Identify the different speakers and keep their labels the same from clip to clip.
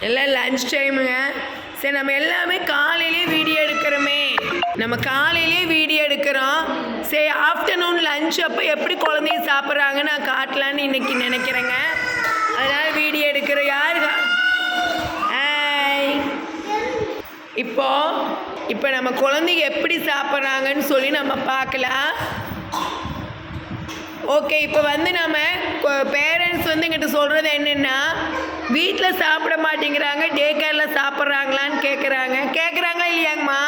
Speaker 1: எல்லாம் லஞ்ச் டைமுங்க. சரி, நம்ம எல்லாமே காலையிலே வீடியோ எடுக்கிறோமே, நம்ம காலையிலே வீடியோ எடுக்கிறோம். சரி, ஆஃப்டர்நூன் லஞ்ச் அப்போ எப்படி குழந்தைங்க சாப்பிட்றாங்கன்னு நான் காட்டலான்னு இன்றைக்கி நினைக்கிறேங்க. அதனால் வீடியோ எடுக்கிறோம். யாருக்கா இப்போ நம்ம குழந்தைங்க எப்படி சாப்பிட்றாங்கன்னு சொல்லி நம்ம பார்க்கலாம். ஓகே, இப்போ நம்ம பேரண்ட்ஸ் எங்கிட்ட சொல்கிறது என்னென்னா, வீட்டில் சாப்பிட மாட்டேங்கிறாங்க, டே கேரில் சாப்பிட்றாங்களான்னு கேட்குறாங்களா இல்லையாங்கம்மா?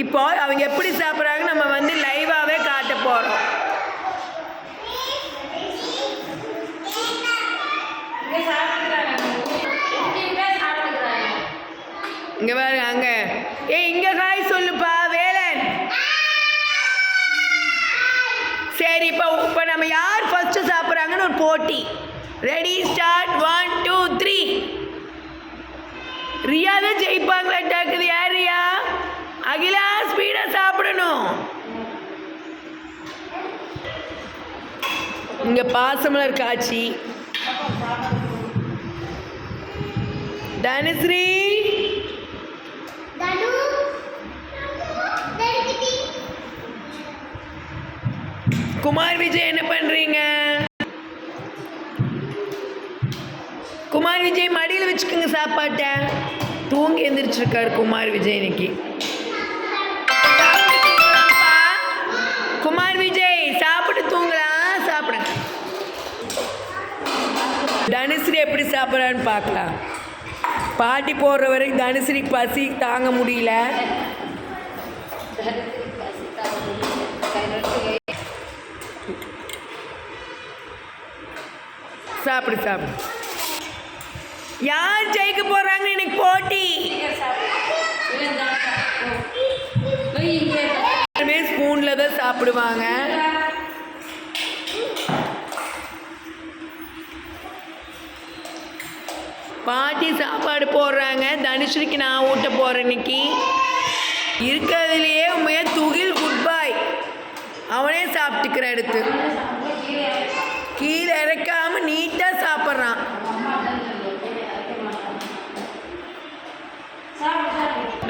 Speaker 1: இப்போ அவங்க எப்படி சாப்பிட்றாங்க நம்ம லைவாகவே காட்ட போகிறோம். இங்கே பாருங்க, அங்கே இங்கே காய் சொல்லுப்பா வேலன். சரி, இப்போ நம்ம யார் ஃபர்ஸ்ட் சாப்பிட்றாங்கன்னு ஒரு போட்டி. Ready, start. 1 2 3. ரியா தான் ஜெயிப்பாங்களாட்டாக்குது. யார் ரியா? அகிலா, ஸ்பீடாக சாப்பிடணும். இங்கே பாசமலர் காட்சி. தனுஸ்ரீ, குமார் விஜய் என்ன பண்றீங்க? குமார் விஜய் மடியில் வச்சுக்கோங்க சாப்பாட்டை. தூங்கி எந்திரிச்சிருக்காரு குமார் விஜய் இன்னைக்கு. குமார் விஜய் சாப்பிட்டு தூங்கலாம், சாப்பிடுங்க. தனுஸ்ரீ எப்படி சாப்பிட்றான்னு பார்க்கலாம். பாட்டி போடுற வரைக்கும் தனுஸ்ரீ பசி தாங்க முடியல. சாப்பிடு சாப்பிடு. யார் ஜெயிக்க போறாங்க இன்னைக்கு போட்டி? ஸ்பூன்ல தான் சாப்பிடுவாங்க. பாட்டி சாப்பாடு போடுறாங்க. தனுஸ்ரீக்கு நான் ஊட்ட போறேன் இன்னைக்கு. இருக்கிறதுலையே உண்மையா துகில் குட் பாய். அவனே சாப்பிட்டுக்கிற எடுத்து கீழே இறக்காம நீட்டாக சாப்பிட்றான்.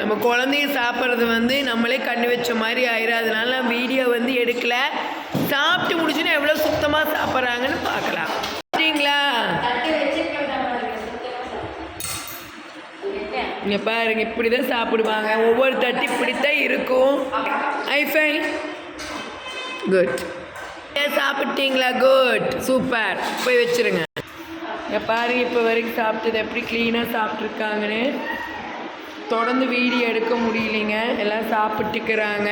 Speaker 1: நம்ம குழந்தைய சாப்பிட்றது நம்மளே கண்ணு வச்ச மாதிரி ஆயிரும். அதனால நான் வீடியோ எடுக்கல. சாப்பிட்டு முடிச்சுன்னா எவ்வளோ சுத்தமாக சாப்பிட்றாங்கன்னு பார்க்கலாம். சரிங்களா? இங்கே பாருங்க, இப்படி தான் சாப்பிடுவாங்க. ஒவ்வொரு தட்டு இப்படித்தான் இருக்கும். ஐஃபை குட். சாப்பிட்டீங்களா? Good, super. போய் வச்சுருங்க. இங்கே பாருங்க, இப்போ வரைக்கும் சாப்பிட்டது எப்படி க்ளீனாக சாப்பிட்ருக்காங்கன்னு. தொடர்ந்து வீடியோ எடுக்க முடியலைங்க, எல்லாம் சாப்பிட்டுக்கிறாங்க.